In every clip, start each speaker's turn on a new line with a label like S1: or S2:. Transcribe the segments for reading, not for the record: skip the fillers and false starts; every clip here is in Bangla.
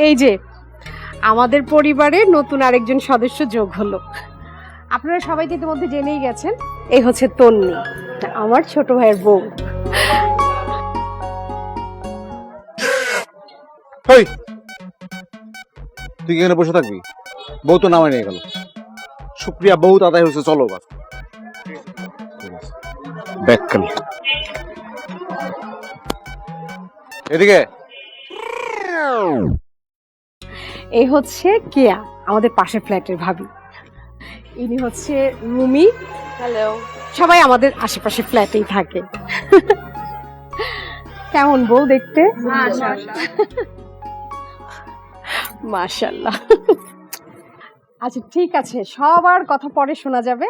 S1: এই যে আমাদের পরিবারে নতুন আরেকজন সদস্য যোগ হলো। আপনারা সবাই তো ইতিমধ্যে জেনেই গেছেন, এই হচ্ছে তন্নি, আমার ছোট ভাইয়ের বউ।
S2: তুই এখানে বসে থাকবি? বউ তো নামায় নিয়ে গেল। শুক্রিয়া, বউ আদায় হয়েছে, চলো বাস। ব্যাকখালি এদিকে।
S1: এই হচ্ছে কেয়া, আমাদের পাশের ফ্ল্যাটের ভাবি। ইনি হচ্ছে রুমি। হ্যালো। সবাই আমাদের আশেপাশে ফ্ল্যাটেই থাকে। কেমন বউ দেখতে? মাশাআল্লাহ। আচ্ছা ঠিক আছে, সবার কথা পরে শোনা যাবে।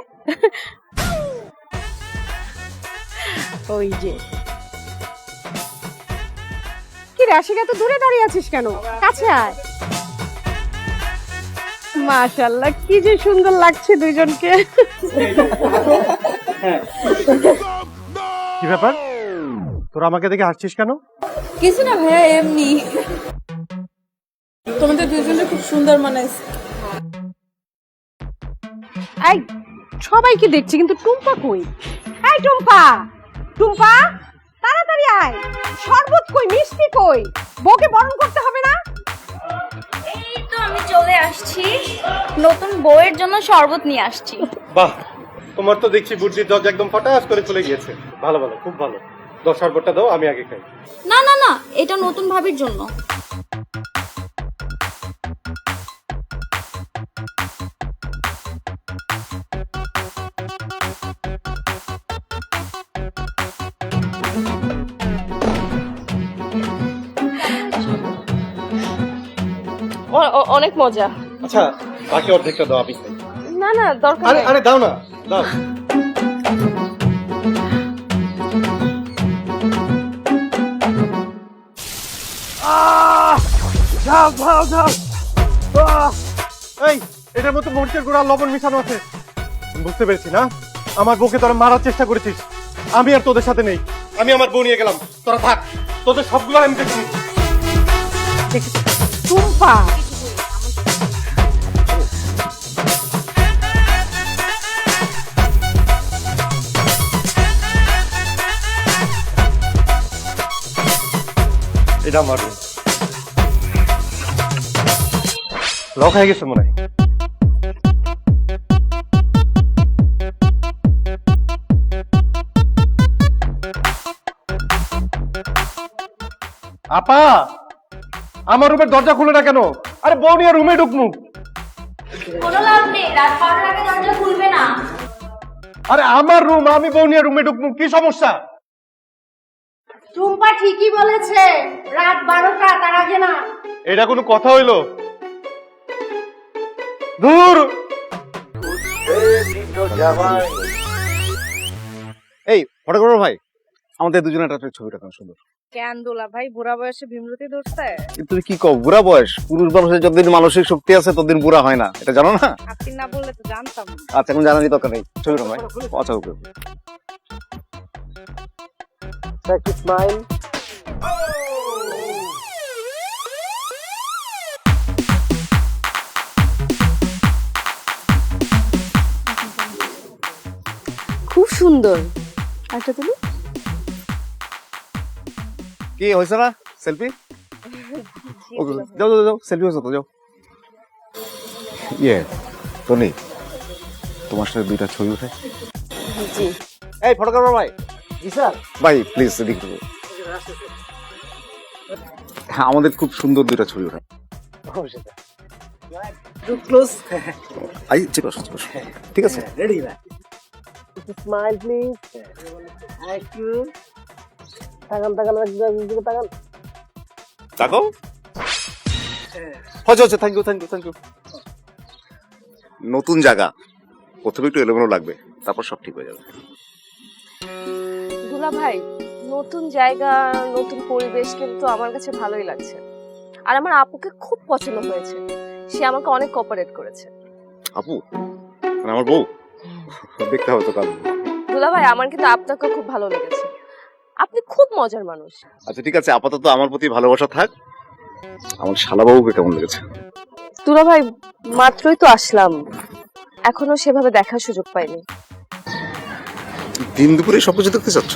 S1: ওই যে কি রে আশিক, এত দূরে দাঁড়িয়ে আছিস কেন? কাছে আয়। মাশাআল্লাহ, কি যে সুন্দর লাগছে দুইজনকে।
S2: কি ব্যাপার, তোরা আমাকে দেখে হাসছিস কেন?
S3: কিছু না ভাইয়া, এমনি। তোমাদের দুজনে খুব সুন্দর মানাইছে।
S1: এই সবাইকে দেখছি, কিন্তু টুম্পা কই? এই টুম্পা, টুম্পা তাড়াতাড়ি আয়। শরবত কই, মিষ্টি কই? বউকে বরণ করতে হবে না?
S4: এই তো আমি চলে আসছি, নতুন বউয়ের জন্য শরবত নিয়ে আসছি।
S5: বাহ, তোমার তো দেখছি বুদ্ধির জজ একদম ফটাস করে চলে গিয়েছে। ভালো ভালো, খুব ভালো। 10 শরবতটা দাও, আমি আগে খাই।
S4: না না না, এটা নতুন ভাবির জন্য।
S1: অনেক মজা।
S5: আচ্ছা, বাকি অর্ধেকটা দাও, আমি খাই।
S1: না না দরকার
S5: আরে আরে দাও না, দাও। ঝাল ঝাল ঝাল। এই, এটার মতো মরিচের গুঁড়া লবণ মিশানো আছে। বুঝতে পেরেছি না, আমার বউকে তোরা মারার চেষ্টা করেছিস। আমি আর তোদের সাথে নেই, আমি আমার বউ নিয়ে গেলাম। তোরা থাক, তোদের সবগুলো আমি দেখছি।
S1: টুম্পা
S5: এটা আমার রুম। লক হয়ে গেছে মনে হয়। আপা, আমার রুমের দরজা খুলে না কেন? আরে বউ নিয়ে রুমে ঢুকমু।
S4: কোনো লাভ নেই, রাত 12টার আগে দরজা খুলবে না।
S5: আরে আমার রুম, আমি বউ নিয়ে রুমে ঢুকমু, কি সমস্যা?
S1: টুম্পা ঠিকই বলেছে, রাত 12টা, তার আগে না।
S5: এটা কোনো কথা হইলো? দূর।
S2: এই ফটোগ্রাফার ভাই, আমাদের দুজনের একটা ছবিটা কেন সুন্দর।
S3: কেন দোলা ভাই, বুড়া বয়সে ভীমরতি ধরছে?
S2: তুমি কি কও, বুড়া বয়স? পুরুষ মানুষের যতদিন মানসিক শক্তি আছে ততদিন বুড়া হয় না, এটা জানো না?
S3: আপনি না বললে তো জানতাম।
S2: আচ্ছা, এখন জানারই দরকার নেই। ছবিটা ভাই, আচ্ছা ওকে। স্মাইল।
S1: খুব সুন্দর। একটা তুমি
S2: কি হয়েছে না সেলফি? ওকে, যাও যাও যাও, সেলফি হয়েছে তো, যাও। টনি, তোমার সাথে 2টা ছবি উঠে।
S1: জি।
S2: এই ফটোগ্রাফার ভাই। জি স্যার। ভাই প্লিজ এদিকে আসুন। হ্যাঁ, আমাদের খুব সুন্দর 2টা ছবি উঠে।
S6: ক্লোজ।
S2: আই চেপে আসো, চেপে আসো। ঠিক আছে,
S6: রেডি ভাই। Smile please. একটু তাকান তাকান, একদিকে তাকান।
S2: দেখো। হচ্ছে হচ্ছে, thank you thank you thank you. নতুন জায়গা, প্রথমে একটু এলোমেলো লাগবে, তারপর সব ঠিক হয়ে যাবে।
S7: দুলা ভাই, নতুন জায়গা, নতুন পরিবেশ কিন্তু আমার কাছে ভালোই লাগছে। আর আমার আপুকে খুব পছন্দ হয়েছে, সে আমাকে অনেক কোঅপারেট করেছে।
S2: আপু মানে আমার বউ? দেখতে হবে তো কাল।
S7: দুলা ভাই, আমার কিন্তু আপনাকে খুব ভালো লেগেছে, আপনি খুব মজার মানুষ।
S2: আচ্ছা ঠিক আছে, আপাতত আমার প্রতি ভালোবাসা থাক, আমার শালাবাবুকে কেমন লেগেছে?
S7: দুলা ভাই মাত্রই তো আসলাম, এখনো সেভাবে দেখার সুযোগ পাইনি।
S2: দিন দুপুরে সব কিছু দেখতে চাচ্ছ?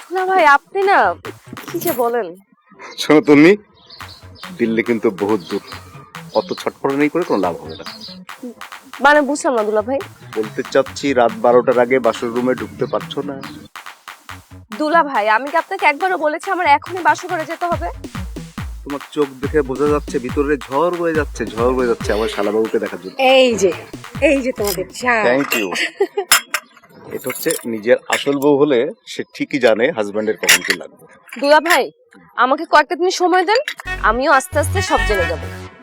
S7: দুলা ভাই আপনি না কি যে বলেন।
S2: শোনো তুমি, দিল্লি কিন্তু বহুত দূর, অত ছটফট নেই করে কোনো লাভ হবে না।
S7: মানে বুঝলাম না দুলা ভাই।
S2: বলতে চাচ্ছি রাত 12টার আগে বাসর রুমে ঢুকতে পারছো না।
S7: দুলা ভাই আমি কি আপনাকে একবারও বলেছি আমার এখনই বাসর ঘরে যেতে হবে?
S2: তোমার চোখ দেখে বোঝা যাচ্ছে ভিতরে ঝড় বয়ে যাচ্ছে, ঝড় বয়ে যাচ্ছে আমার শালাবাবুকে দেখার জন্য।
S1: এই যে তোমাদের চা।
S2: Thank you. এটা হচ্ছে নিজের আসল বউ হলে সে ঠিকই জানে হাজবেন্ডের কখন কি লাগবে।
S7: দুলা ভাই আমাকে কয়েকটা দিন সময় দেন, আমিও আস্তে আস্তে সব জেনে যাব।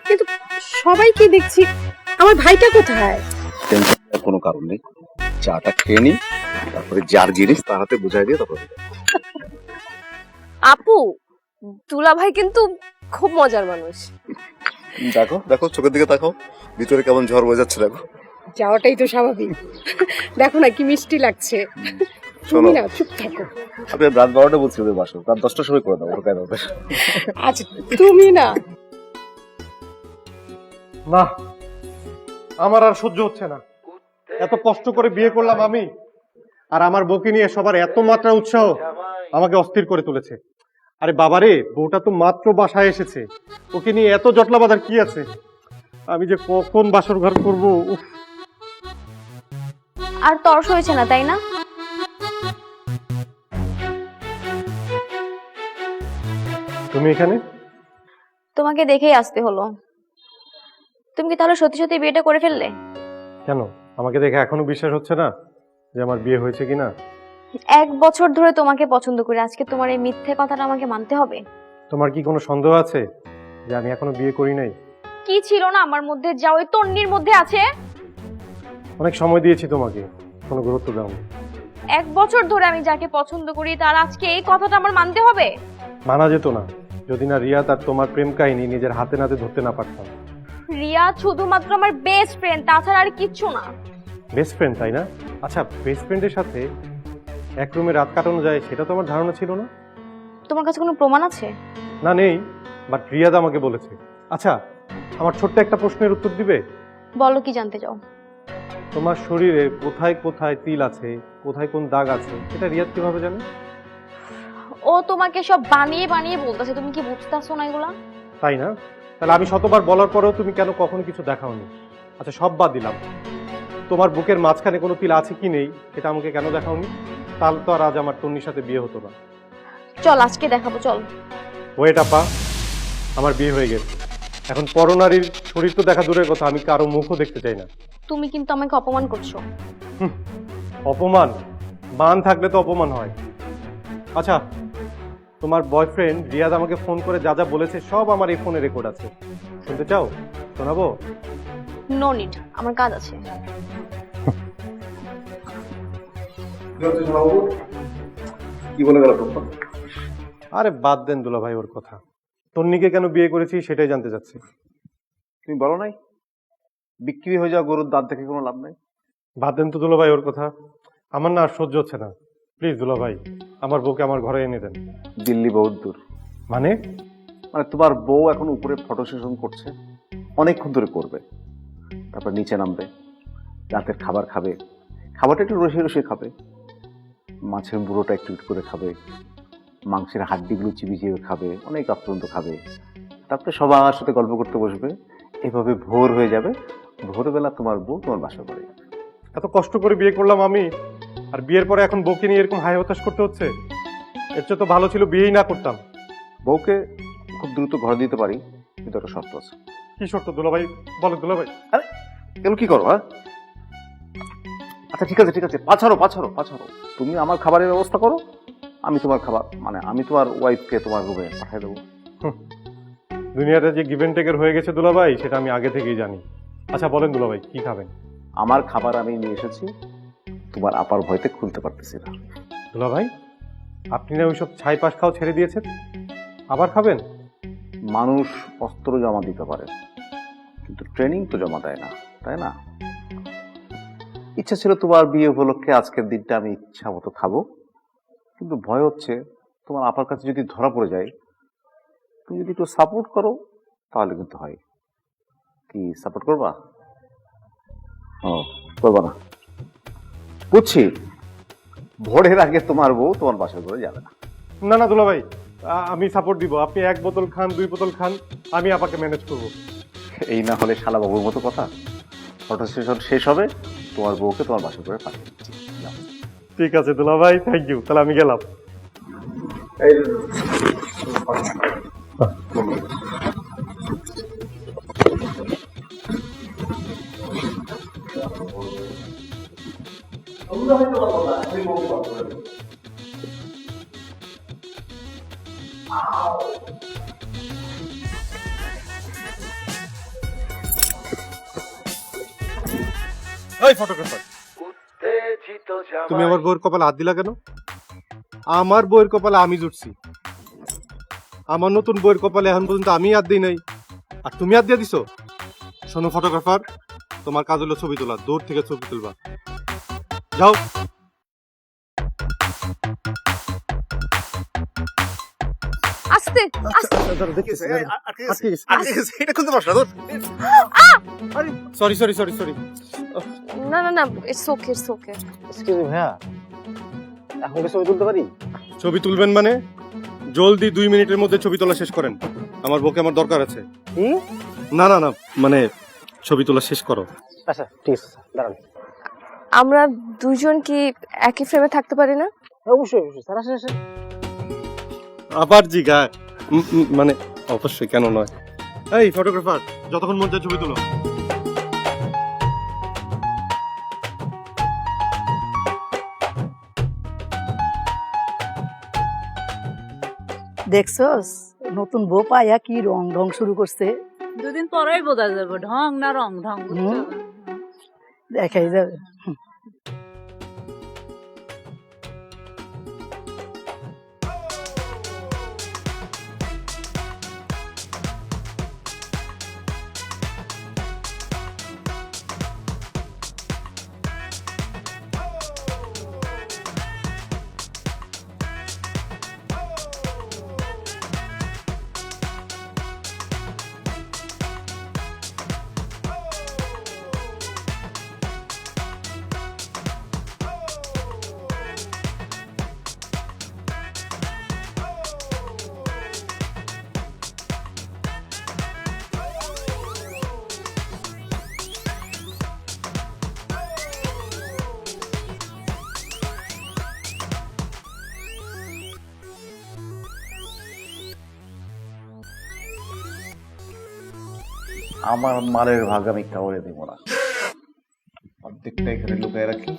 S1: কিন্তু সবাইকে দেখছি, আমার ভাইটা কোথায়?
S2: টেনশনের কোনো কারণ নেই, চাটা খেয়ে নি, তারপরে যার জিনিস তার হাতে বুঝাই দিয়ে তারপরে
S7: আপু দুলা ভাই কিন্তু খুব মজার মানুষ।
S2: দেখো দেখো চোখের দিকে তাকাও, ভিতরে কেমন ঝড় বয়ে যাচ্ছে দেখো।
S1: যাওয়াটাই তো স্বাভাবিক। দেখো না কি মিষ্টি লাগছে।
S2: শোনো,
S1: তুমি না চুপ থাকো।
S2: আপনি রাত 12টা বলছি ওদের বাসো, রাত 10টার সময় করে দাও ওটা কেন?
S1: আচ্ছা তুমি না।
S5: না, আমার আর সহ্য হচ্ছে না। এত কষ্ট করে বিয়ে করলাম আমি, আর আমার বউকে নিয়ে সবার এত মাত্রা উৎসাহ আমাকে অস্থির করে তুলেছে। আরে বাবারে, বউটা তো মাত্র বাসায় এসেছে, ওকে নিয়ে এত জটলা বাঁধার কি আছে? আমি যে কখন বাসর ঘর করবো। উফ।
S4: আর তর্স হয়েছে না তাই না?
S5: তুমি এখানে?
S4: তোমাকে দেখেই আসতে হলো। তুমি কি তাহলে সত্যি সত্যি বিয়েটা করে ফেললে?
S5: কেন, আমাকে দেখে এখনো বিশ্বাস হচ্ছে না যে আমার বিয়ে হয়েছে কিনা?
S4: 1 বছর ধরে তোমাকে পছন্দ করি, আজকে তোমার এই মিথ্যে কথাটা আমাকে মানতে হবে?
S5: তোমার কি কোনো সন্দেহ আছে যে আমি এখনো বিয়ে করি নাই?
S4: কি ছিল না আমার মধ্যে যা ওই তন্নির মধ্যে আছে?
S5: অনেক সময় দিয়েছি তোমাকে, কোনো গুরুত্ব দাও।
S4: 1 বছর ধরে আমি যাকে পছন্দ করি তার আজকে এই কথাটা আমার মানতে হবে?
S5: মানা যেত না যদি না রিয়া তার তোমার প্রেম কাহিনী নিজের হাতে নাতে ধরতে না পারতাম।
S4: রিয়া শুধুমাত্র আমার বেস্ট ফ্রেন্ড, তাছাড়া আর কিচ্ছু না।
S5: বেস্ট ফ্রেন্ড তাই না? আচ্ছা, বেস্ট ফ্রেন্ডের সাথে এক রুমে রাত কাটানো যায় সেটা তো আমার ধারণা ছিল না।
S4: তোমার কাছে কোনো প্রমাণ আছে?
S5: না নেই, বাট রিয়াদ আমাকে বলেছে। আচ্ছা, আমার ছোট্ট একটা প্রশ্নের উত্তর দিবে?
S4: বলো কি জানতে চাও?
S5: তোমার শরীরে কোথায় কোথায় তিল আছে, কোথায় কোন দাগ আছে, এটা রিয়াদ কিভাবে জানে?
S4: ও তোমাকে সব বানিয়ে বানিয়ে বলতেছে, তুমি কি বুঝতেছো না এগুলা?
S5: তাই না? তাহলে আমি শতবার বলার পরেও তুমি কেন কখনো কিছু দেখাওনি? আচ্ছা সব বাদ দিলাম, তোমার বুকের মাঝখানে কোনো তিল আছে কি নেই সেটা আমাকে কেন দেখাওনি? তাহলে তো আর আজ আমার তন্নির সাথে বিয়ে হতো না।
S4: চল আজকে দেখাবো, চল।
S5: ওয়েট আপা, আমার বিয়ে হয়ে গেছে, এখন পরনারীর শরীর তো দেখা দূরের কথা, আমি কারো মুখও দেখতে চাই না।
S4: তুমি কিন্তু আমাকে অপমান করছো।
S5: অপমান? মান থাকলে তো অপমান হয়। আচ্ছা, তোমার বয়ফ্রেন্ড রিয়াদ আমাকে ফোন করে যা যা বলেছে সব আমার এই ফোনে রেকর্ড আছে, শুনতে চাও? শোনাবো?
S4: নো নিড, আমার কাজ আছে।
S2: কি বলে গেল?
S5: আরে বাদ দেন দুলা ভাই ওর কথা, তন্নিকে কেন বিয়ে করেছি সেটাই জানতে চাচ্ছি।
S2: তুমি বলো নাই বিক্রি হয়ে যাওয়া গরুর দাঁত দেখে কোনো লাভ নাই?
S5: বাদ দেন তো দুলা ভাই ওর কথা, আমার না আর সহ্য হচ্ছে না। প্লিজ দুলা ভাই, আমার বউকে আমার ঘরে এনে দেন।
S2: দিল্লি বহুত দূর।
S5: মানে?
S2: মানে তোমার বউ এখন উপরে ফটো সেশন করছে, অনেকক্ষণ ধরে করবে, তারপর নিচে নামবে, রাতের খাবার খাবে, খাবারটা একটু রসে রসে খাবে, মাছের বুড়োটা একটু একটু করে খাবে, মাংসের হাড্ডিগুলো চিবিয়ে চিবিয়ে খাবে, অনেক আপ্রান্ত খাবে, তারপরে সবার সাথে গল্প করতে বসবে, এভাবে ভোর হয়ে যাবে, ভোরবেলা তোমার বউ তোমার বাসা করে।
S5: এত কষ্ট করে বিয়ে করলাম আমি, আর বিয়ের পরে এখন বউকে নিয়ে এরকম হাই হতাশ করতে হচ্ছে। এর চেয়ে তো ভালো ছিল বিয়েই না করতাম।
S2: বউকে খুব দ্রুত ঘর দিতে পারি, কিন্তু একটা শর্ত আছে।
S5: কি শর্ত দুলা ভাই, বলো দুলা ভাই।
S2: আরে এগুলো কি করো? হ্যাঁ আচ্ছা ঠিক আছে ঠিক আছে, পাছাড়ো পাছাড়ো পাছাড়ো, তুমি আমার খাবারের ব্যবস্থা করো, আমি তোমার খাবার মানে আমি তোমার ওয়াইফকে তোমার রুমে পাঠিয়ে দেবো।
S5: দুনিয়াটা যে গিভেন টেকের হয়ে গেছে দুলা ভাই, সেটা আমি আগে থেকেই জানি। আচ্ছা বলেন দুলা ভাই, কি খাবেন?
S2: আমার খাবার আমি নিয়ে এসেছি, তোমার আপার ভয়তে খুলতে পারতেছি না।
S5: দুলা ভাই, আপনি না ওইসব ছাই পাশ খাও ছেড়ে দিয়েছেন, আবার খাবেন?
S2: মানুষ অস্ত্র জমা দিতে পারে, কিন্তু ট্রেনিং তো জমা দেয় না, তাই না? ইচ্ছা ছিল তোমার বিয়ে উপলক্ষে আজকের দিনটা আমি ইচ্ছা মতো খাবো, কিন্তু ভয় হচ্ছে তোমার আপার কাছে যদি ধরা পড়ে যায় তুমি যদি একটু সাপোর্ট করো তাহলে কিন্তু হয়। কি সাপোর্ট করবা? ও করবা না, বুঝছি। ভোরের আগে তোমার বউ তোমার বাসা করে যাবে না।
S5: না না দুলা ভাই, আমি সাপোর্ট দিব। আপনি 1 বোতল খান, 2 বোতল খান, আমি আপাকে ম্যানেজ করব।
S2: এই না হলে শালা বাবুর মতো কথা। ফটো সেশন শেষ হবে, তোমার বউকে তোমার বাসা করে পাঠিয়ে দিচ্ছি। যাও।
S5: ঠিক আছে দুলা ভাই, থ্যাংক ইউ। তাহলে আমি গেলাম। এই ফটোগ্রাফার, তুমি আমার বউয়ের কপালে হাত দিলা কেন? আমার বউয়ের কপালে আমি জুটছি। আমার নতুন বউয়ের কপালে এখন পর্যন্ত আমি হাত দিই নাই, আর তুমি হাত দিয়ে দিছো? শোনো ফটোগ্রাফার, তোমার কাজ হলো ছবি তোলা। দূর থেকে ছবি তুলবা, যাও।
S7: আস্তে আস্তে।
S5: Sorry sorry sorry sorry.
S7: না না না, it's okay it's okay.
S6: Excuse me ভাইয়া, এখন কি ছবি তুলতে পারি?
S5: ছবি তুলবেন মানে? জলদি 2 মিনিটের মধ্যে ছবি তোলা শেষ করেন। আমার বউকে আমার দরকার আছে।
S6: কি?
S5: না না না, মানে ছবি তোলা শেষ করো।
S6: আচ্ছা ঠিক আছে, দাঁড়ান।
S7: আমরা দুজন কি একই ফ্রেমে থাকতে পারি না?
S6: অবশ্যই অবশ্যই স্যার, আসেন আসেন।
S5: আবার জিগা, মানে অবশ্যই, কেন নয়। এই ফটোগ্রাফার, যতক্ষণ মন চায় ছবি তুলো।
S8: দেখছস নতুন বউ পাইয়া কি রং ঢং শুরু করছে।
S3: 2 দিন পরেই বোঝা যাবে ঢং না রং। ঢং
S8: হুম, দেখাই যাবে।
S2: আমার মালের ভাগ আমি কাউরে দেব না, অর্ধেকটা এখানে লুকায় রাখি।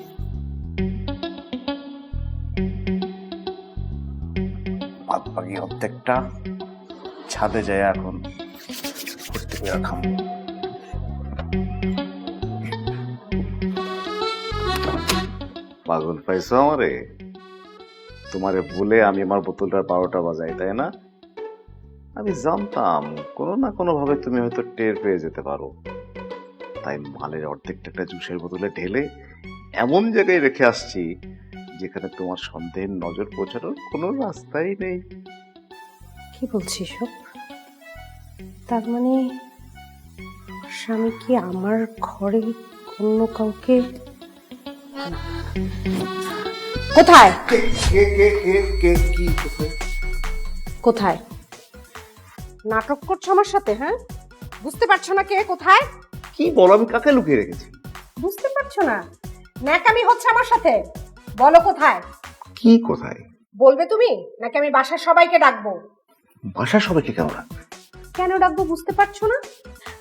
S2: বাদ বাকি অর্ধেকটা ছাদে যায় এখন করতে পেরে খাবো। পাগল পাইছো আমারে? তোমারে বলে আমি আমার বোতলটার 12টা বাজাই, তাই না? আমি জানতাম কোনো না কোনো ভাবে তুমি হয়তো টের পেয়ে যেতে পারো, তাই মালের অর্ধেকটা একটা জুসের বোতলে ঢেলে এমন জায়গায় রেখে আসছি যেখানে তোমার সন্দেহের নজর পৌঁছানোর কোনো রাস্তাই নেই।
S1: কি বলছিস সব? তার মানে স্বামী কি আমার ঘরে অন্য কাউকে? কোথায় কোথায় নাটক করছো আমার সাথে? হ্যাঁ, বুঝতে পারছো না কে কোথায়?
S2: কি বলো, আমি কাকে লুকিয়ে রেখেছি?
S1: বুঝতে পারছো না? ন্যাকামি হচ্ছে আমার সাথে। বলো কোথায়?
S2: কি কোথায়
S1: বলবে তুমি, নাকি আমি বাসার সবাইকে ডাকবো?
S2: বাসার সবাইকে কেন রাখবে?
S1: কেন ডাকবো বুঝতে পারছো না?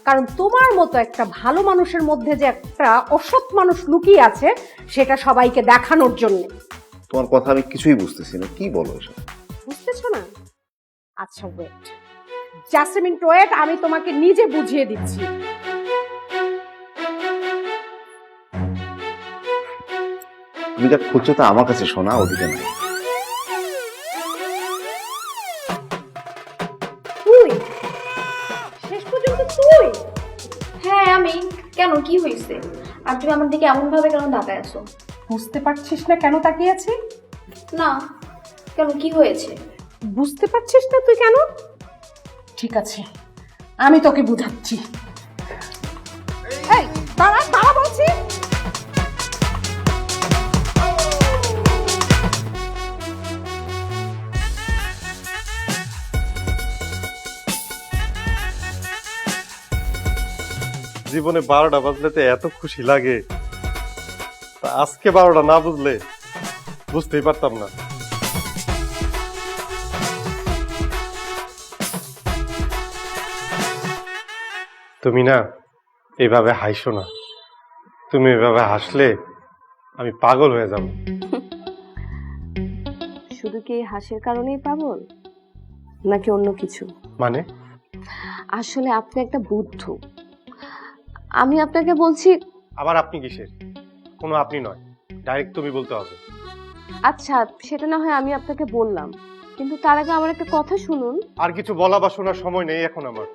S1: কারণ তোমার মতো একটা ভালো মানুষের মধ্যে যে একটা অসৎ মানুষ লুকিয়ে আছে, সেটা সবাইকে দেখানোর জন্য।
S2: তোমার কথা আমি কিছুই বুঝতেছি না, কি বলো এসব?
S1: বুঝতেছো না? আচ্ছা wait, just a minute wait, আমি তোমাকে নিজে বুঝিয়ে দিচ্ছি।
S2: তুমি যা খুঁজছো তা আমার কাছে শোনা, ওদিকে নাই।
S1: তুই শেষ পর্যন্ত তুই?
S4: হ্যাঁ আমি। কেন, কি হয়েছে? আর তুমি আমার দিকে এমন ভাবে কেন তাকায় আছো?
S1: বুঝতে পারছিস না কেন তাকিয়ে আছি?
S4: না, কেন, কি হয়েছে?
S1: বুঝতে পারছিস না তুই কেন? ঠিক আছে, আমি তোকে বুঝাচ্ছি। এই দাঁড়া দাঁড়া বলছি।
S5: জীবনে 12টা বাজলে তো এত খুশি লাগে, তা আজকে 12টা না বুঝলে বুঝতেই পারতাম না। তুমি না এভাবে হাসো না, তুমি এভাবে হাসলে আমি পাগল হয়ে যাব।
S7: শুধু কি এই হাসির কারণেই পাগল, নাকি অন্য কিছু?
S5: মানে
S7: আসলে আপনি একটা বুদ্ধ। আমি আপনাকে বলছি।
S5: আবার আপনি কিসের? কোনো আপনি নয়, ডাইরেক্ট তুমি বলতে হবে।
S7: আচ্ছা, সেটা না হয় আমি আপনাকে বললাম, কিন্তু তার আগে আমার একটা কথা শুনুন।
S5: আর কিছু বলা বা শোনার সময় নেই এখন আমার।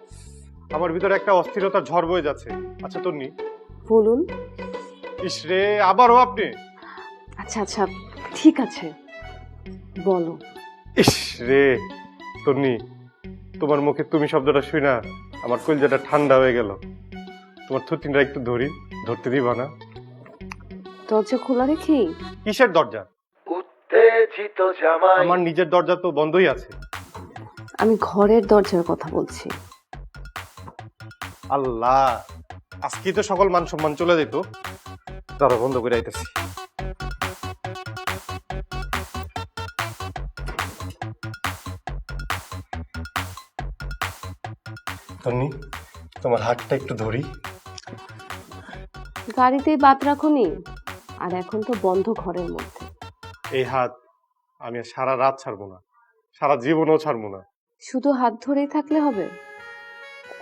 S5: আমার ভিতরে একটা অস্থিরতার ঝড় বয়ে যাচ্ছে। আচ্ছা তন্নি,
S7: বলুন।
S5: ইস রে, আবারও আপনি?
S7: আচ্ছা আচ্ছা, ঠিক আছে, বলো।
S5: ইস রে তন্নি, তোমার মুখে তুমি শব্দটা শুই না আমার কলিজাটা ঠান্ডা হয়ে গেল। তোমার থুতনিটা একটু ধরতে দিবা না?
S7: দরজা খোলা রেখি?
S5: কিসের দরজা? উত্তেজিত জামাই। আমার নিজের দরজা তো বন্ধই আছে।
S7: আমি ঘরের দরজার কথা বলছি।
S5: আল্লাহ, আজকে তো সকল মান সম্মান চলে যেত। তারা বন্ধ করে আইতেছি। তন্নি, তোমার হাতটা একটু ধরি।
S7: গাড়িতেই বাত রাখুনি, আর এখন তো বন্ধ ঘরের মধ্যে।
S5: এই হাত আমি আর সারা রাত ছাড়বো না, সারা জীবনও ছাড়বো না।
S7: শুধু হাত ধরেই থাকলে হবে?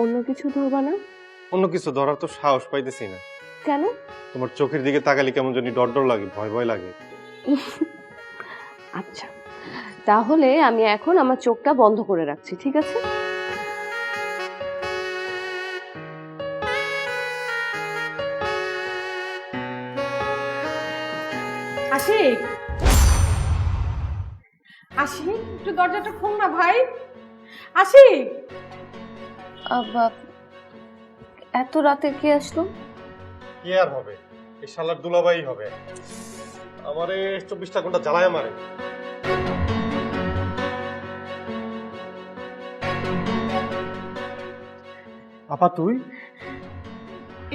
S7: অন্য কিছু ধরবা না?
S5: অন্য কিছু ধরার তো সাহস পাইতেছি না।
S7: কেন?
S5: তোমার চোখের দিকে তাকালে কেমন জানি ডর ডর লাগে, ভয় ভয় লাগে।
S7: আচ্ছা, তাহলে আমি এখন আমার চোখটা বন্ধ করে রাখছি, ঠিক আছে?
S1: আশিক, আশিক একটু দরজাটা খোল না ভাই। আশিক,
S7: এত রাতে কে আসলো?
S5: কি আর হবে, এই শালার দুলাভাই হবে। আমারে 24টা ঘন্টা জ্বালায় মারে। আপা তুই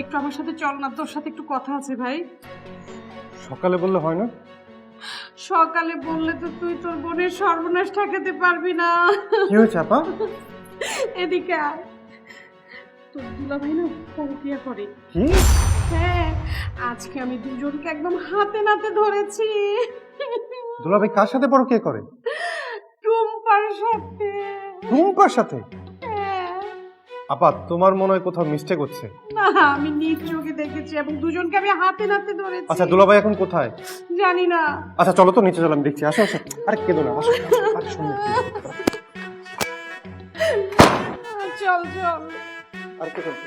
S1: একটু আমার সাথে চল না, তোর সাথে একটু কথা আছে ভাই।
S5: সকালে বললে হয় না?
S1: সকালে বললে তো তুই তোর বোনের সর্বনাশ ঠেকাতে পারবি না।
S5: কি হয়েছে আপা?
S1: এদিকে আয়। তোর দুলাভাই না পরকিয়া করে।
S5: কি?
S1: হ্যাঁ, আজকে আমি দুজনকে একদম হাতে নাতে ধরেছি।
S5: দুলাভাই কার সাথে পরকিয়া করে?
S1: টুম্পার সাথে।
S5: টুম্পার সাথে?
S1: হ্যাঁ।
S5: আপা তোমার মনে হয় কোথাও মিস্টেক হচ্ছে।
S1: না, আমি নিজ চোখে দেখেছি এবং দুজনকে আমি হাতে নাতে ধরেছি।
S5: আচ্ছা দুলাভাই এখন কোথায়?
S1: জানি না।
S5: আচ্ছা চলো তো নিচে চলো, আমি দেখছি। আসো আসো। আরে কেঁদো না, আসো। আরে শোনো।
S1: চল চল।
S5: আর কে চলছে?